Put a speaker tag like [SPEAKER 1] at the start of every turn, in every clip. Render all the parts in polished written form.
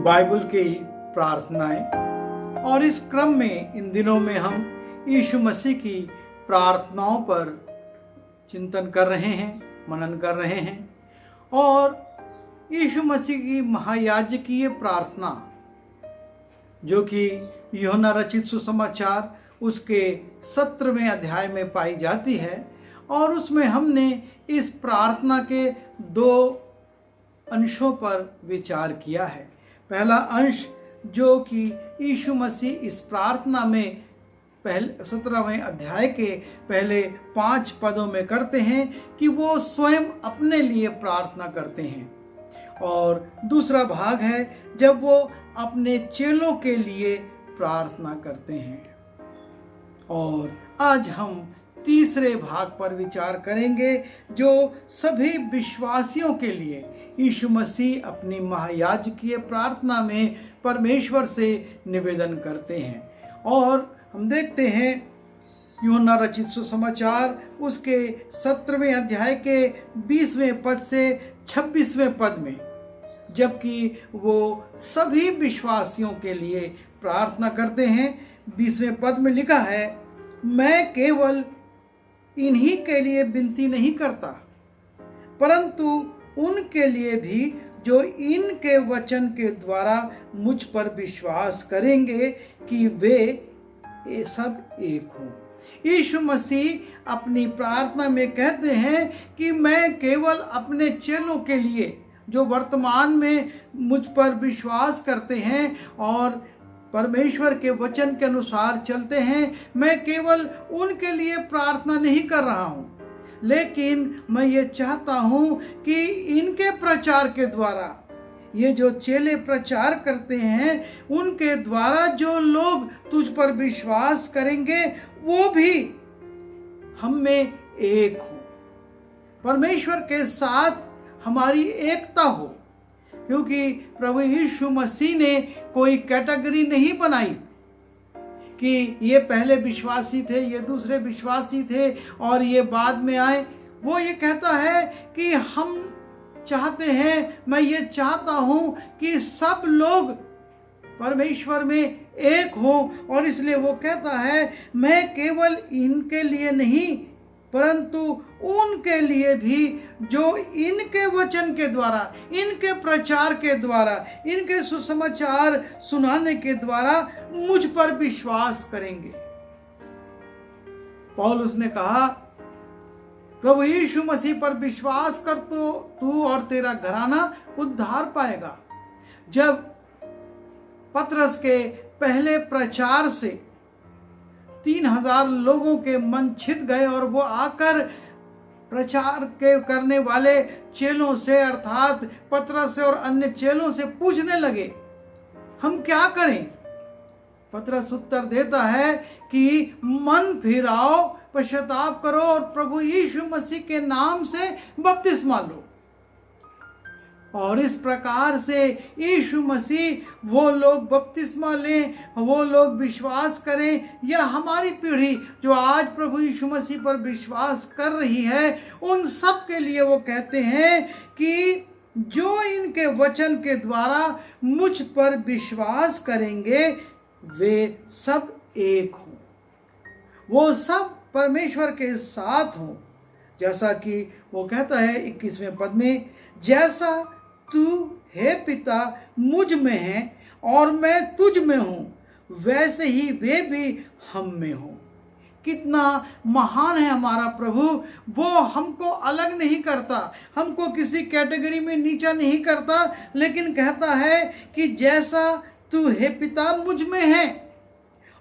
[SPEAKER 1] Bible की प्रार्थनाएं। और इस क्रम में इन दिनों में हम यीशु मसीह की प्रार्थनाओं पर चिंतन कर रहे हैं, मनन कर रहे हैं। और यीशु मसीह की महायाजकीय प्रार्थना जो कि यूहन्ना रचित सुसमाचार उसके 17वें अध्याय में पाई जाती है, और उसमें हमने इस प्रार्थना के 2 अंशों पर विचार किया है। पहला अंश जो कि यीशु मसीह इस प्रार्थना में पहले 17वें अध्याय के पहले 5 पदों में करते हैं कि वो स्वयं अपने लिए प्रार्थना करते हैं, और दूसरा भाग है जब वो अपने चेलों के लिए प्रार्थना करते हैं। और आज हम तीसरे भाग पर विचार करेंगे जो सभी विश्वासियों के लिए यीशु मसीह अपनी महायाजकीय प्रार्थना में परमेश्वर से निवेदन करते हैं। और हम देखते हैं यूहन्ना रचित सुसमाचार उसके 17वें अध्याय के 20वें पद से 26वें पद में, जबकि वो सभी विश्वासियों के लिए प्रार्थना करते हैं। 20वें पद में लिखा है, मैं केवल इन्हीं के लिए विनती नहीं करता, परंतु उनके लिए भी जो इनके वचन के द्वारा मुझ पर विश्वास करेंगे कि वे सब एक हों। यीशु मसीह अपनी प्रार्थना में कहते हैं कि मैं केवल अपने चेलों के लिए जो वर्तमान में मुझ पर विश्वास करते हैं और परमेश्वर के वचन के अनुसार चलते हैं, मैं केवल उनके लिए प्रार्थना नहीं कर रहा हूँ, लेकिन मैं ये चाहता हूँ कि इनके प्रचार के द्वारा, ये जो चेले प्रचार करते हैं उनके द्वारा जो लोग तुझ पर विश्वास करेंगे वो भी हम में एक हो, परमेश्वर के साथ हमारी एकता हो। क्योंकि प्रभु यीशु मसीह ने कोई कैटेगरी नहीं बनाई कि ये पहले विश्वासी थे, ये दूसरे विश्वासी थे और ये बाद में आए। वो ये कहता है कि हम चाहते हैं, मैं ये चाहता हूँ कि सब लोग परमेश्वर में एक हो, और इसलिए वो कहता है मैं केवल इनके लिए नहीं परंतु उनके लिए भी जो इनके वचन के द्वारा, इनके प्रचार के द्वारा, इनके सुसमाचार सुनाने के द्वारा मुझ पर विश्वास करेंगे। पौलुस ने कहा, प्रभु यीशु मसीह पर विश्वास कर तो तू और तेरा घराना उद्धार पाएगा। जब पतरस के पहले प्रचार से 3000 लोगों के मन छिद गए और वो आकर प्रचार के करने वाले चेलों से अर्थात पतरस से और अन्य चेलों से पूछने लगे, हम क्या करें? पतरस उत्तर देता है कि मन फिराओ, पश्चाताप करो और प्रभु यीशु मसीह के नाम से बपतिस्मा लो। और इस प्रकार से यीशु मसीह वो लोग बपतिस्मा लें, वो लोग विश्वास करें, या हमारी पीढ़ी जो आज प्रभु यीशु मसीह पर विश्वास कर रही है, उन सब के लिए वो कहते हैं कि जो इनके वचन के द्वारा मुझ पर विश्वास करेंगे वे सब एक हों, वो सब परमेश्वर के साथ हों। जैसा कि वो कहता है 21वें पद में, जैसा तू हे पिता मुझ में है और मैं तुझ में हूँ, वैसे ही वे भी हम में हो। कितना महान है हमारा प्रभु! वो हमको अलग नहीं करता, हमको किसी कैटेगरी में नीचा नहीं करता, लेकिन कहता है कि जैसा तू हे पिता मुझ में है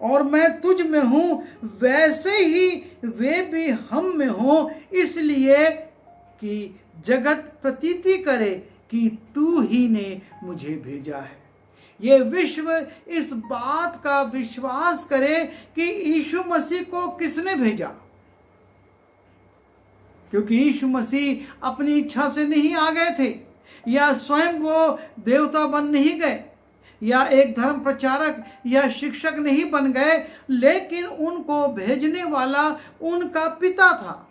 [SPEAKER 1] और मैं तुझ में हूँ, वैसे ही वे भी हम में हो, इसलिए कि जगत प्रतीति करे कि तू ही ने मुझे भेजा है। ये विश्व इस बात का विश्वास करे कि यीशु मसीह को किसने भेजा, क्योंकि यीशु मसीह अपनी इच्छा से नहीं आ गए थे, या स्वयं वो देवता बन नहीं गए, या एक धर्म प्रचारक या शिक्षक नहीं बन गए, लेकिन उनको भेजने वाला उनका पिता था।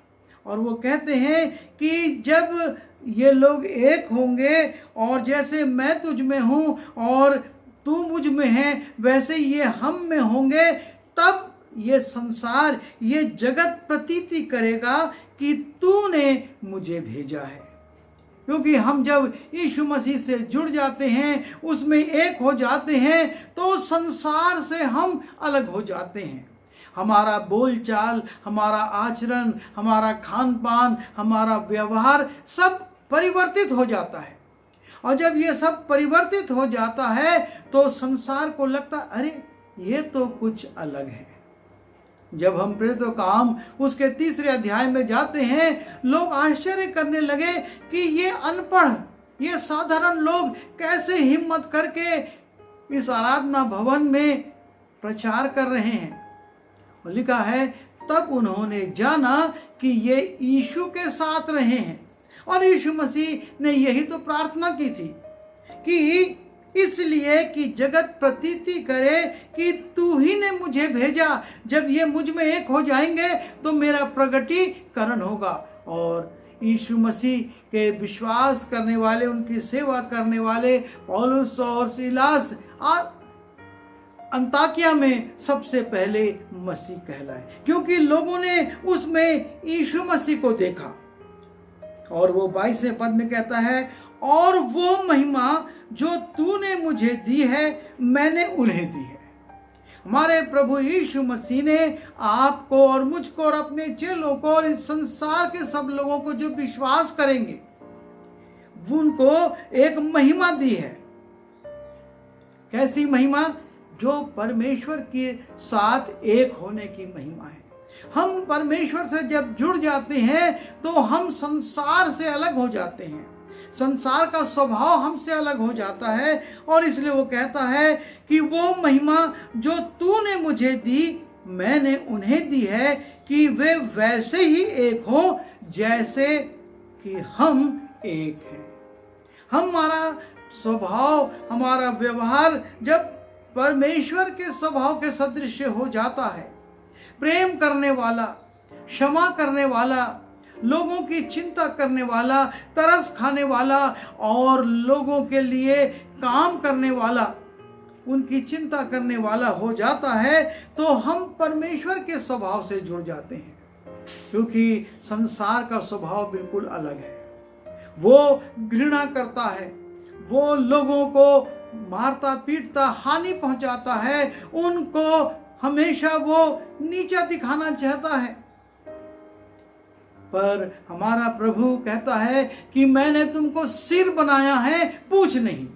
[SPEAKER 1] और वो कहते हैं कि जब ये लोग एक होंगे और जैसे मैं तुझ में हूँ और तू मुझ में है वैसे ये हम में होंगे, तब ये संसार, ये जगत प्रतीति करेगा कि तूने मुझे भेजा है। क्योंकि हम जब यीशु मसीह से जुड़ जाते हैं, उसमें एक हो जाते हैं, तो संसार से हम अलग हो जाते हैं। हमारा बोलचाल, हमारा आचरण, हमारा खान पान, हमारा व्यवहार सब परिवर्तित हो जाता है। और जब ये सब परिवर्तित हो जाता है तो संसार को लगता, अरे ये तो कुछ अलग है। जब हम प्रेरितों का काम उसके 3 अध्याय में जाते हैं, लोग आश्चर्य करने लगे कि ये अनपढ़, ये साधारण लोग कैसे हिम्मत करके इस आराधना भवन में प्रचार कर रहे हैं। और लिखा है, तब उन्होंने जाना कि ये यीशु के साथ रहे हैं। और यीशु मसीह ने यही तो प्रार्थना की थी कि इसलिए कि जगत प्रतीति करे कि तू ही ने मुझे भेजा। जब ये मुझ में एक हो जाएंगे तो मेरा प्रगटीकरण होगा। और यीशु मसीह के विश्वास करने वाले, उनकी सेवा करने वाले पौलुस और सीलास अंताकिया में सबसे पहले मसीह कहलाए, क्योंकि लोगों ने उसमें यीशु मसीह को देखा। और वो 22वें पद में कहता है, और वो महिमा जो तूने मुझे दी है मैंने उन्हें दी है। हमारे प्रभु यीशु मसीह ने आपको और मुझको और अपने चेलों को और इस संसार के सब लोगों को जो विश्वास करेंगे उनको एक महिमा दी है। कैसी महिमा? जो परमेश्वर के साथ एक होने की महिमा है। हम परमेश्वर से जब जुड़ जाते हैं तो हम संसार से अलग हो जाते हैं, संसार का स्वभाव हमसे अलग हो जाता है। और इसलिए वो कहता है कि वो महिमा जो तूने मुझे दी मैंने उन्हें दी है, कि वे वैसे ही एक हो जैसे कि हम एक हैं। हमारा स्वभाव, हमारा व्यवहार जब परमेश्वर के स्वभाव के सदृश हो जाता है, प्रेम करने वाला, क्षमा करने वाला, लोगों की चिंता करने वाला, तरस खाने वाला और लोगों के लिए काम करने वाला, उनकी चिंता करने वाला हो जाता है, तो हम परमेश्वर के स्वभाव से जुड़ जाते हैं। क्योंकि संसार का स्वभाव बिल्कुल अलग है। वो घृणा करता है, वो लोगों को मारता पीटता, हानि पहुंचाता है, उनको हमेशा वो नीचा दिखाना चाहता है। पर हमारा प्रभु कहता है कि मैंने तुमको सिर बनाया है, पूंछ नहीं।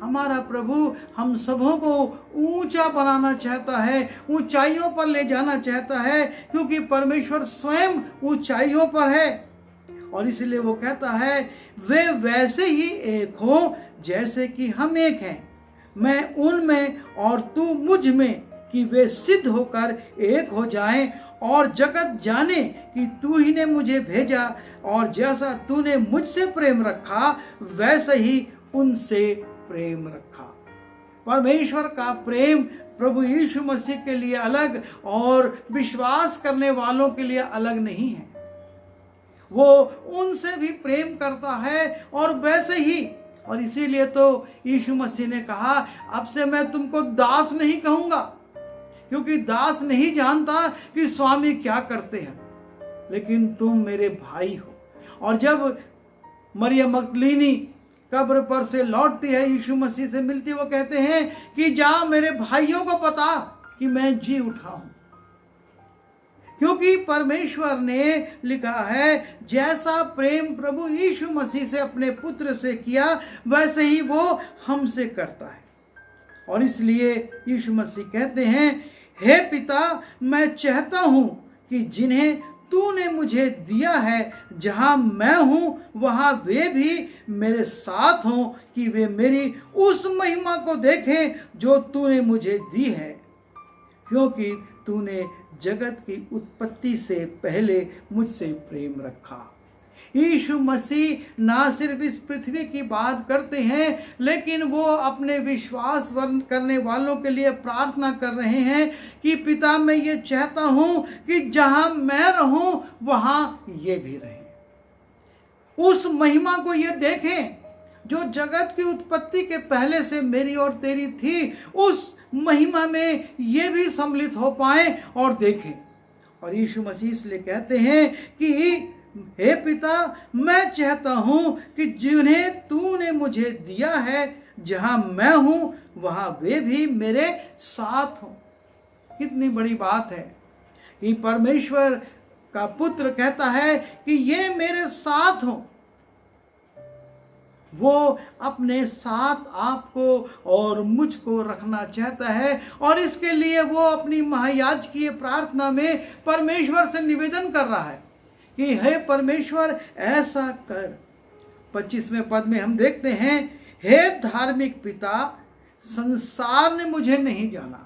[SPEAKER 1] हमारा प्रभु हम सबों को ऊंचा बनाना चाहता है, ऊंचाइयों पर ले जाना चाहता है, क्योंकि परमेश्वर स्वयं ऊंचाइयों पर है। और इसलिए वो कहता है, वे वैसे ही एक हो जैसे कि हम एक हैं, मैं उनमें और तू मुझ में, कि वे सिद्ध होकर एक हो जाएं और जगत जाने कि तू ही ने मुझे भेजा, और जैसा तूने मुझसे प्रेम रखा वैसे ही उनसे प्रेम रखा। परमेश्वर का प्रेम प्रभु यीशु मसीह के लिए अलग और विश्वास करने वालों के लिए अलग नहीं है। वो उनसे भी प्रेम करता है और वैसे ही, और इसीलिए तो यीशु मसीह ने कहा, अब से मैं तुमको दास नहीं कहूँगा, क्योंकि दास नहीं जानता कि स्वामी क्या करते हैं, लेकिन तुम मेरे भाई हो। और जब मरियम मगदलीनी कब्र पर से लौटती है, यीशु मसीह से मिलती है, वो कहते हैं कि जा मेरे भाइयों को बता कि मैं जी उठा हूं। क्योंकि परमेश्वर ने लिखा है, जैसा प्रेम प्रभु यीशु मसीह से अपने पुत्र से किया वैसे ही वो हमसे करता है। और इसलिए यीशु मसीह कहते हैं, हे पिता, मैं चाहता हूं कि जिन्हें तूने मुझे दिया है, जहां मैं हूं वहां वे भी मेरे साथ हों, कि वे मेरी उस महिमा को देखें जो तूने मुझे दी है, क्योंकि तूने जगत की उत्पत्ति से पहले मुझसे प्रेम रखा। यीशु मसीह ना सिर्फ इस पृथ्वी की बात करते हैं, लेकिन वो अपने विश्वास करने वालों के लिए प्रार्थना कर रहे हैं कि पिता, मैं ये चाहता हूँ कि जहाँ मैं रहूँ वहाँ ये भी रहें। उस महिमा को ये देखें जो जगत की उत्पत्ति के पहले से मेरी और तेरी थी, उस महिमा में ये भी सम्मिलित हो पाए और देखें। और यीशु मसीह इसलिए कहते हैं कि हे पिता, मैं चाहता हूँ कि जिन्हें तूने मुझे दिया है, जहाँ मैं हूँ वहाँ वे भी मेरे साथ हों। कितनी बड़ी बात है कि परमेश्वर का पुत्र कहता है कि ये मेरे साथ हो। वो अपने साथ आपको और मुझको रखना चाहता है और इसके लिए वो अपनी महायाजकीय प्रार्थना में परमेश्वर से निवेदन कर रहा है कि हे परमेश्वर ऐसा कर। 25वें पद में हम देखते हैं, हे धार्मिक पिता, संसार ने मुझे नहीं जाना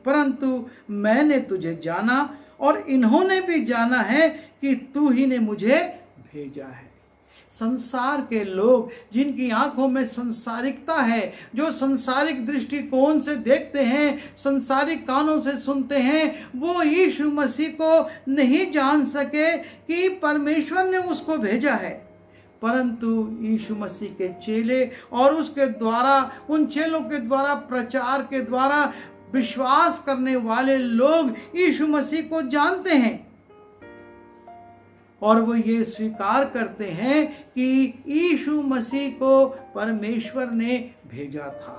[SPEAKER 1] परंतु मैंने तुझे जाना और इन्होंने भी जाना है कि तू ही ने मुझे भेजा है। संसार के लोग जिनकी आंखों में संसारिकता है, जो संसारिक दृष्टिकोण से देखते हैं, संसारिक कानों से सुनते हैं, वो यीशु मसीह को नहीं जान सके कि परमेश्वर ने उसको भेजा है। परंतु यीशु मसीह के चेले और उसके द्वारा, उन चेलों के द्वारा, प्रचार के द्वारा विश्वास करने वाले लोग यीशु मसीह को जानते हैं और वो ये स्वीकार करते हैं कि यीशु मसीह को परमेश्वर ने भेजा था।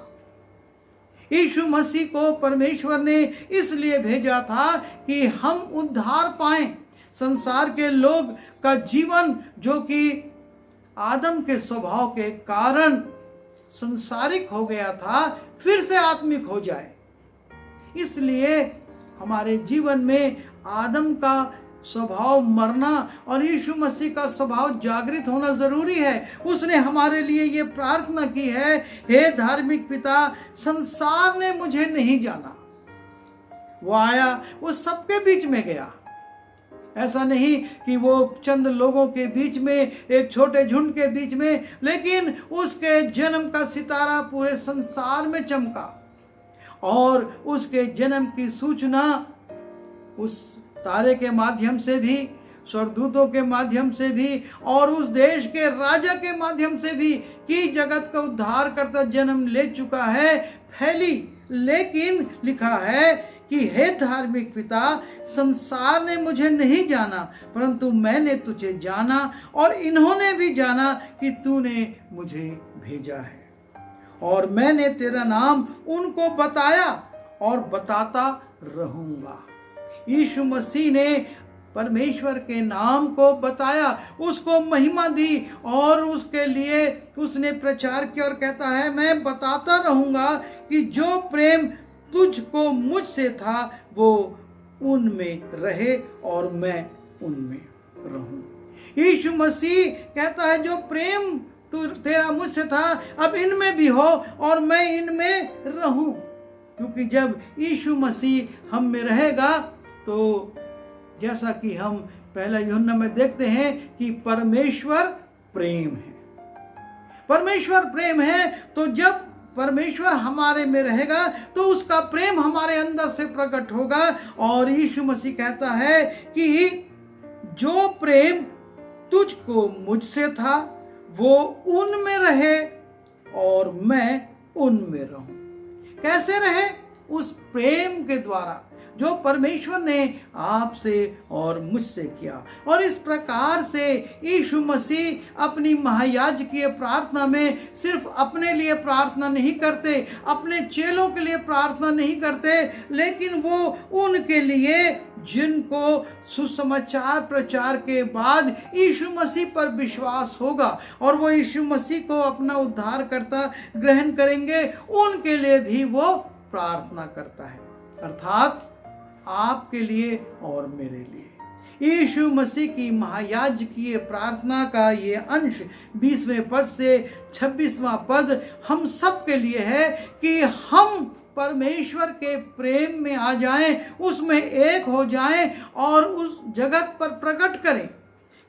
[SPEAKER 1] यीशु मसीह को परमेश्वर ने इसलिए भेजा था कि हम उद्धार पाएं। संसार के लोग का जीवन जो कि आदम के स्वभाव के कारण संसारिक हो गया था, फिर से आत्मिक हो जाए। इसलिए हमारे जीवन में आदम का स्वभाव मरना और यीशु मसीह का स्वभाव जागृत होना जरूरी है। उसने हमारे लिए ये प्रार्थना की है, हे धार्मिक पिता, संसार ने मुझे नहीं जाना। वो आया, वो सबके बीच में गया। ऐसा नहीं कि वो चंद लोगों के बीच में, एक छोटे झुंड के बीच में, लेकिन उसके जन्म का सितारा पूरे संसार में चमका और उसके जन्म की सूचना उस तारे के माध्यम से भी, स्वर्गदूतों के माध्यम से भी और उस देश के राजा के माध्यम से भी कि जगत का उद्धार करता जन्म ले चुका है, फैली। लेकिन लिखा है कि हे धार्मिक पिता, संसार ने मुझे नहीं जाना परंतु मैंने तुझे जाना और इन्होंने भी जाना कि तूने मुझे भेजा है और मैंने तेरा नाम उनको बताया और बताता रहूंगा। यीशु मसीह ने परमेश्वर के नाम को बताया, उसको महिमा दी और उसके लिए उसने प्रचार किया और कहता है, मैं बताता रहूंगा कि जो प्रेम तुझको मुझसे था वो उनमें रहे और मैं उनमें रहूं। यीशु मसीह कहता है, जो प्रेम तेरा मुझसे था अब इनमें भी हो और मैं इनमें रहूं। क्योंकि जब यीशु मसीह हम में रहेगा तो जैसा कि हम पहला यूहन्ना में देखते हैं कि परमेश्वर प्रेम है। परमेश्वर प्रेम है, तो जब परमेश्वर हमारे में रहेगा तो उसका प्रेम हमारे अंदर से प्रकट होगा। और यीशु मसीह कहता है कि जो प्रेम तुझको मुझसे था वो उनमें रहे और मैं उनमें रहूं। कैसे रहे? उस प्रेम के द्वारा जो परमेश्वर ने आपसे और मुझसे किया। और इस प्रकार से यीशु मसीह अपनी महायाजकीय प्रार्थना में सिर्फ अपने लिए प्रार्थना नहीं करते, अपने चेलों के लिए प्रार्थना नहीं करते, लेकिन वो उनके लिए जिनको सुसमाचार प्रचार के बाद यीशु मसीह पर विश्वास होगा और वो यीशु मसीह को अपना उद्धारकर्ता ग्रहण करेंगे, उनके लिए भी वो प्रार्थना करता है। अर्थात आपके लिए और मेरे लिए। यीशु मसीह की महायाजकीय प्रार्थना का ये अंश 20वें पद से 26वां पद हम सब के लिए है कि हम परमेश्वर के प्रेम में आ जाएं, उसमें एक हो जाएं और उस जगत पर प्रकट करें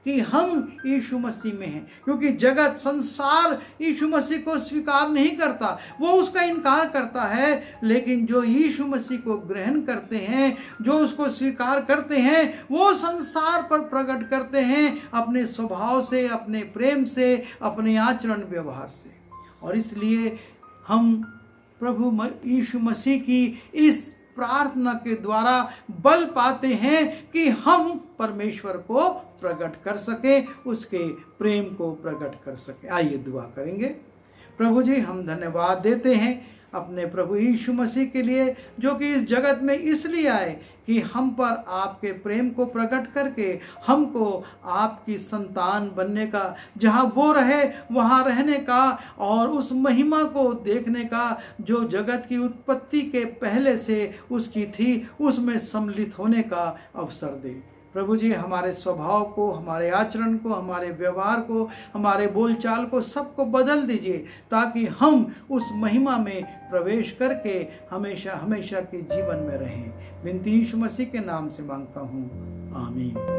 [SPEAKER 1] कि हम यीशु मसीह में हैं, क्योंकि जगत संसार यीशु मसीह को स्वीकार नहीं करता, वो उसका इनकार करता है। लेकिन जो यीशु मसीह को ग्रहण करते हैं, जो उसको स्वीकार करते हैं, वो संसार पर प्रकट करते हैं अपने स्वभाव से, अपने प्रेम से, अपने आचरण व्यवहार से। और इसलिए हम प्रभु यीशु मसीह की इस प्रार्थना के द्वारा बल पाते हैं कि हम परमेश्वर को प्रकट कर सके, उसके प्रेम को प्रकट कर सके। आइए दुआ करेंगे। प्रभु जी, हम धन्यवाद देते हैं अपने प्रभु यीशु मसीह के लिए, जो कि इस जगत में इसलिए आए कि हम पर आपके प्रेम को प्रकट करके हमको आपकी संतान बनने का, जहाँ वो रहे वहाँ रहने का, और उस महिमा को देखने का जो जगत की उत्पत्ति के पहले से उसकी थी, उसमें सम्मिलित होने का अवसर दे। प्रभु जी, हमारे स्वभाव को, हमारे आचरण को, हमारे व्यवहार को, हमारे बोलचाल को, सबको बदल दीजिए, ताकि हम उस महिमा में प्रवेश करके हमेशा हमेशा के जीवन में रहें। विनती यीशु मसीह के नाम से मांगता हूँ, आमीन।